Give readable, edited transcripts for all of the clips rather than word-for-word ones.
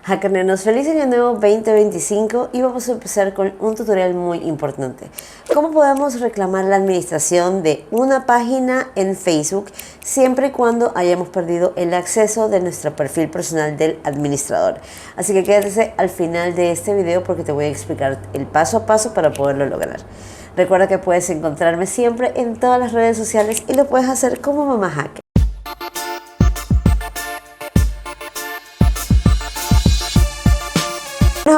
Hackerneros, feliz año nuevo 2025 y vamos a empezar con un tutorial muy importante. ¿Cómo podemos reclamar la administración de una página en Facebook siempre y cuando hayamos perdido el acceso de nuestro perfil personal del administrador? Así que quédate al final de este video porque te voy a explicar el paso a paso para poderlo lograr. Recuerda que puedes encontrarme siempre en todas las redes sociales y lo puedes hacer como Mamá Hacker.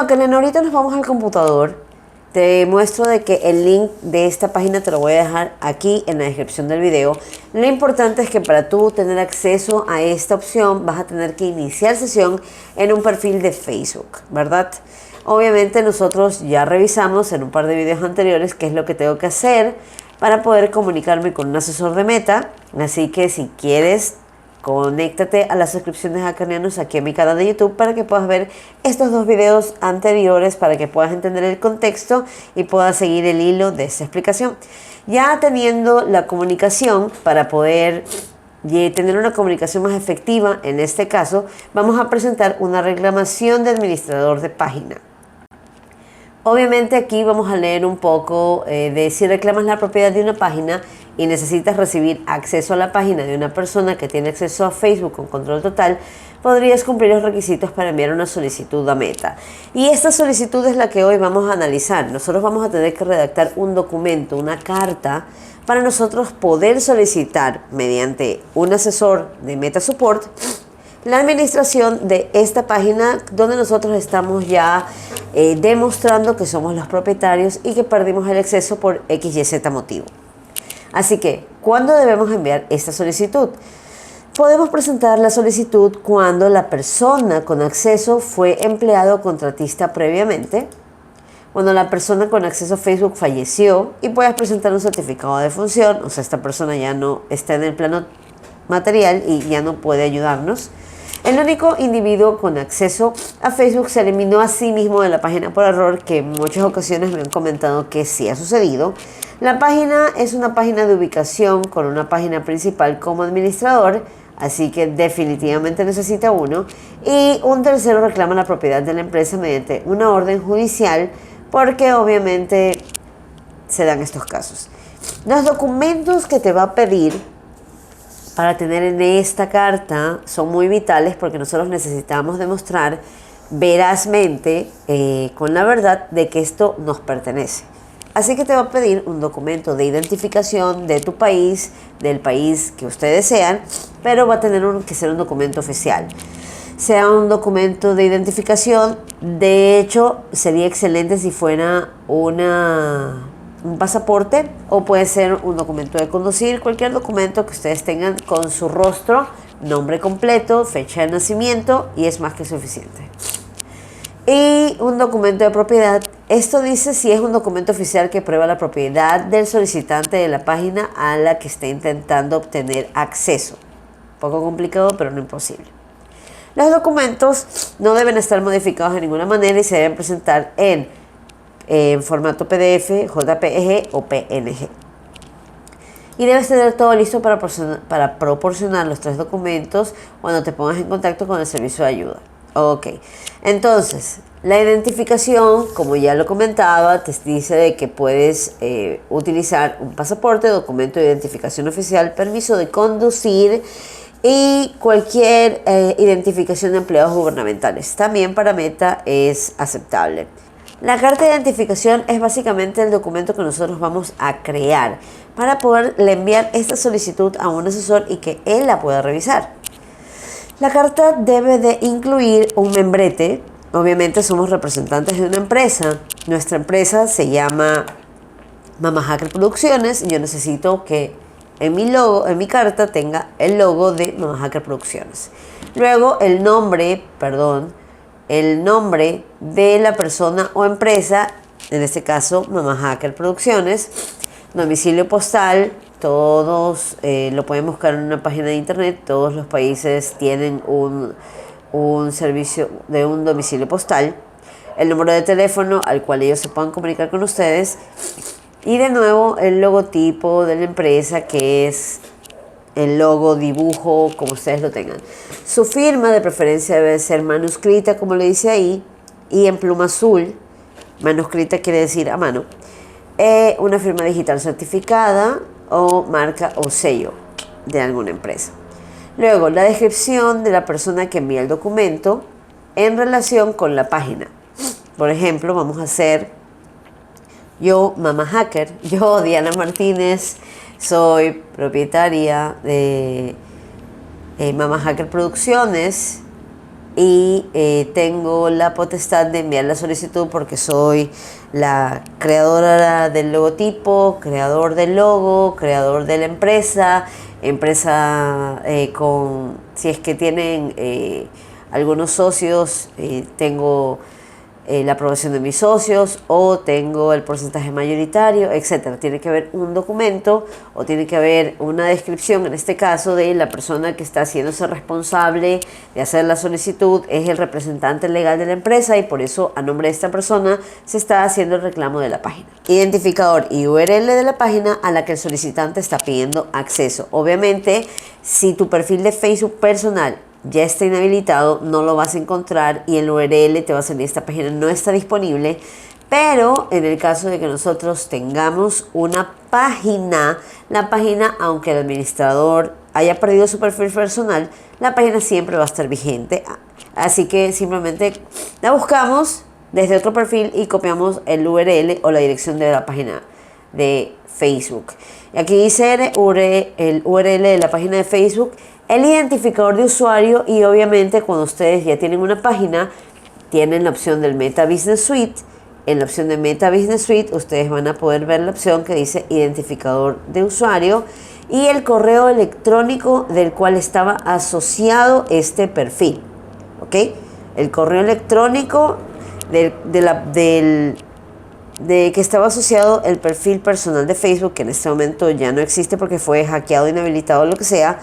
Bueno, ahorita nos vamos al computador. Te muestro de que el link de esta página te lo voy a dejar aquí en la descripción del video. Lo importante es que para tú tener acceso a esta opción vas a tener que iniciar sesión en un perfil de Facebook, ¿verdad? Obviamente nosotros ya revisamos en un par de videos anteriores qué es lo que tengo que hacer para poder comunicarme con un asesor de Meta. Así que si quieres, conéctate a las suscripciones Hackerneros aquí en mi canal de YouTube para que puedas ver estos dos videos anteriores, para que puedas entender el contexto y puedas seguir el hilo de esta explicación. Ya teniendo la comunicación, para poder tener una comunicación más efectiva, en este caso, vamos a presentar una reclamación de administrador de página. Obviamente aquí vamos a leer un poco de si reclamas la propiedad de una página y necesitas recibir acceso a la página de una persona que tiene acceso a Facebook con control total, podrías cumplir los requisitos para enviar una solicitud a Meta. Y esta solicitud es la que hoy vamos a analizar. Nosotros vamos a tener que redactar un documento, una carta, para nosotros poder solicitar mediante un asesor de Meta Support la administración de esta página donde nosotros estamos ya demostrando que somos los propietarios y que perdimos el acceso por X, Y, Z motivo. Así que, ¿cuándo debemos enviar esta solicitud? Podemos presentar la solicitud cuando la persona con acceso fue empleado o contratista previamente, cuando la persona con acceso a Facebook falleció y puedes presentar un certificado de defunción, o sea, esta persona ya no está en el plano material y ya no puede ayudarnos. El único individuo con acceso a Facebook se eliminó a sí mismo de la página por error, que en muchas ocasiones me han comentado que sí ha sucedido. La página es una página de ubicación con una página principal como administrador, así que definitivamente necesita uno. Y un tercero reclama la propiedad de la empresa mediante una orden judicial, porque obviamente se dan estos casos. Los documentos que te va a pedir para tener en esta carta son muy vitales, porque nosotros necesitamos demostrar verazmente, con la verdad, de que esto nos pertenece. Así que te va a pedir un documento de identificación de tu país, del país que ustedes sean, pero va a tener que ser un documento oficial. Sea un documento de identificación, de hecho, sería excelente si fuera un pasaporte, o puede ser un documento de conducir, cualquier documento que ustedes tengan con su rostro, nombre completo, fecha de nacimiento, y es más que suficiente. Y un documento de propiedad. Esto dice si es un documento oficial que prueba la propiedad del solicitante de la página a la que esté intentando obtener acceso. Un poco complicado, pero no imposible. Los documentos no deben estar modificados de ninguna manera y se deben presentar en formato PDF, JPG o PNG. Y debes tener todo listo para proporcionar los tres documentos cuando te pongas en contacto con el servicio de ayuda. Ok, entonces, la identificación, como ya lo comentaba, te dice de que puedes utilizar un pasaporte, documento de identificación oficial, permiso de conducir y cualquier identificación de empleados gubernamentales. También para Meta es aceptable. La carta de identificación es básicamente el documento que nosotros vamos a crear para poder enviar esta solicitud a un asesor y que él la pueda revisar. La carta debe de incluir un membrete. Obviamente somos representantes de una empresa. Nuestra empresa se llama Mamá Hacker Producciones y yo necesito que en mi carta tenga el logo de Mamá Hacker Producciones. Luego el nombre de la persona o empresa, en este caso Mamá Hacker Producciones, domicilio postal, todos lo pueden buscar en una página de internet, todos los países tienen un servicio de un domicilio postal, el número de teléfono al cual ellos se puedan comunicar con ustedes y de nuevo el logotipo de la empresa, que es el logo, dibujo, como ustedes lo tengan. Su firma de preferencia debe ser manuscrita, como le dice ahí, y en pluma azul. Manuscrita quiere decir a mano. Una firma digital certificada o marca o sello de alguna empresa. Luego, la descripción de la persona que envía el documento en relación con la página. Por ejemplo, vamos a hacer yo, Mamá Hacker, yo, Diana Martínez, soy propietaria de Mamá Hacker Producciones y tengo la potestad de enviar la solicitud porque soy la creadora del logotipo, creador del logo, creador de la empresa, si es que tienen algunos socios, tengo la aprobación de mis socios o tengo el porcentaje mayoritario, etcétera. Tiene que haber un documento o tiene que haber una descripción, en este caso, de la persona que está haciéndose responsable de hacer la solicitud, es el representante legal de la empresa y por eso a nombre de esta persona se está haciendo el reclamo de la página. Identificador y URL de la página a la que el solicitante está pidiendo acceso. Obviamente, si tu perfil de Facebook personal ya está inhabilitado, no lo vas a encontrar y el URL te va a salir: esta página no está disponible. Pero en el caso de que nosotros tengamos una página, la página, aunque el administrador haya perdido su perfil personal, la página siempre va a estar vigente. Así que simplemente la buscamos desde otro perfil y copiamos el URL o la dirección de la página de Facebook. Y aquí dice el URL de la página de Facebook, el identificador de usuario y obviamente cuando ustedes ya tienen una página, tienen la opción del Meta Business Suite. En la opción de Meta Business Suite ustedes van a poder ver la opción que dice identificador de usuario y el correo electrónico del cual estaba asociado este perfil. ¿Ok? El correo electrónico de que estaba asociado el perfil personal de Facebook, que en este momento ya no existe porque fue hackeado, inhabilitado, lo que sea,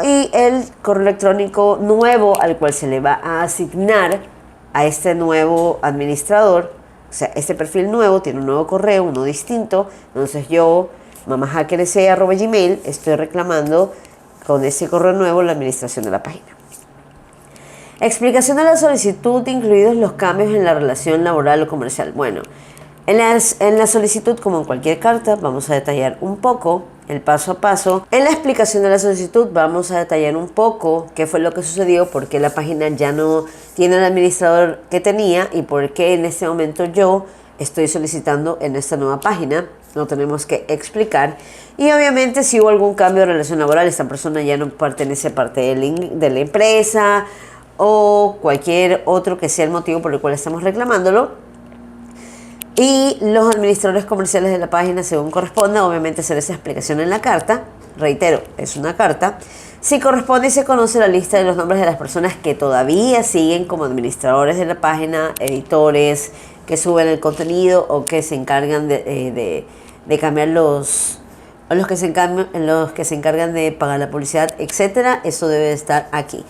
y el correo electrónico nuevo al cual se le va a asignar a este nuevo administrador. O sea, este perfil nuevo tiene un nuevo correo, uno distinto. Entonces yo, mamahackerse@gmail, estoy reclamando con ese correo nuevo la administración de la página. Explicación de la solicitud, incluidos los cambios en la relación laboral o comercial. Bueno, en la solicitud, como en cualquier carta, vamos a detallar un poco el paso a paso. En la explicación de la solicitud vamos a detallar un poco qué fue lo que sucedió, por qué la página ya no tiene el administrador que tenía y por qué en este momento yo estoy solicitando en esta nueva página. Lo tenemos que explicar. Y obviamente si hubo algún cambio de relación laboral, esta persona ya no pertenece a parte de la empresa o cualquier otro que sea el motivo por el cual estamos reclamándolo. Y los administradores comerciales de la página, según corresponda, obviamente hacer esa explicación en la carta. Reitero, es una carta. Si corresponde y se conoce la lista de los nombres de las personas que todavía siguen como administradores de la página, editores que suben el contenido o que se encargan de cambiar los que se encargan de pagar la publicidad, etcétera. Eso debe estar aquí.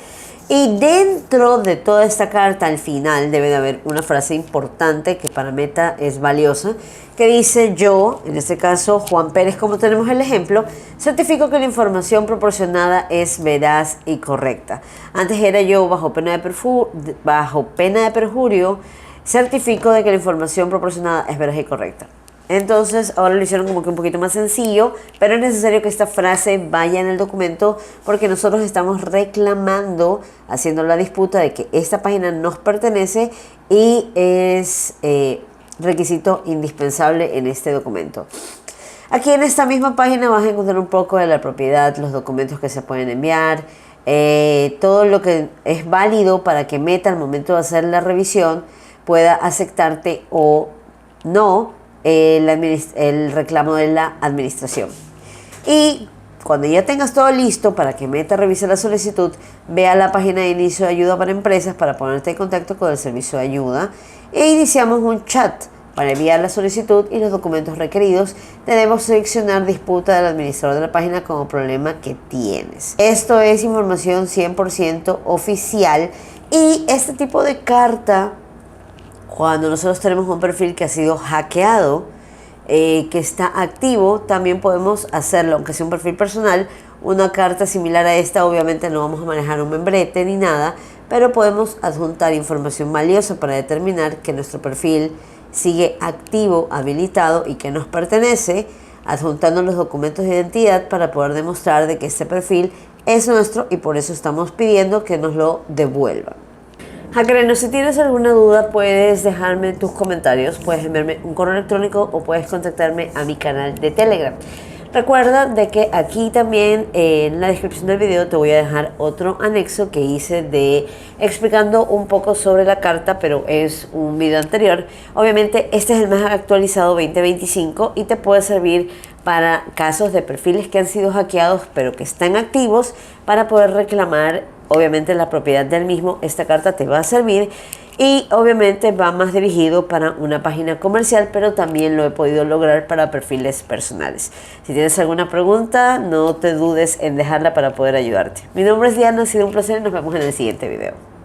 Y dentro de toda esta carta, al final, debe de haber una frase importante que para Meta es valiosa, que dice: yo, en este caso Juan Pérez, como tenemos el ejemplo, certifico que la información proporcionada es veraz y correcta. Antes era yo, bajo pena de perjurio, certifico de que la información proporcionada es veraz y correcta. Entonces ahora lo hicieron como que un poquito más sencillo, pero es necesario que esta frase vaya en el documento porque nosotros estamos reclamando, haciendo la disputa de que esta página nos pertenece y es requisito indispensable en este documento. Aquí en esta misma página vas a encontrar un poco de la propiedad, los documentos que se pueden enviar, todo lo que es válido para que Meta al momento de hacer la revisión pueda aceptarte o no el reclamo de la administración. Y cuando ya tengas todo listo para que Meta revise la solicitud, ve a la página de inicio de ayuda para empresas para ponerte en contacto con el servicio de ayuda e iniciamos un chat para enviar la solicitud y los documentos requeridos. Debemos seleccionar disputa del administrador de la página como problema que tienes. Esto es información 100% oficial y este tipo de carta, cuando nosotros tenemos un perfil que ha sido hackeado, que está activo, también podemos hacerlo, aunque sea un perfil personal, una carta similar a esta, obviamente no vamos a manejar un membrete ni nada, pero podemos adjuntar información valiosa para determinar que nuestro perfil sigue activo, habilitado y que nos pertenece, adjuntando los documentos de identidad para poder demostrar de que este perfil es nuestro y por eso estamos pidiendo que nos lo devuelvan. Hackereno, si tienes alguna duda puedes dejarme tus comentarios, puedes enviarme un correo electrónico o puedes contactarme a mi canal de Telegram. Recuerda de que aquí también en la descripción del video te voy a dejar otro anexo que hice de explicando un poco sobre la carta, pero es un video anterior. Obviamente este es el más actualizado 2025 y te puede servir para casos de perfiles que han sido hackeados pero que están activos para poder reclamar obviamente la propiedad del mismo. Esta carta te va a servir. Y obviamente va más dirigido para una página comercial, pero también lo he podido lograr para perfiles personales. Si tienes alguna pregunta, no te dudes en dejarla para poder ayudarte. Mi nombre es Diana, ha sido un placer y nos vemos en el siguiente video.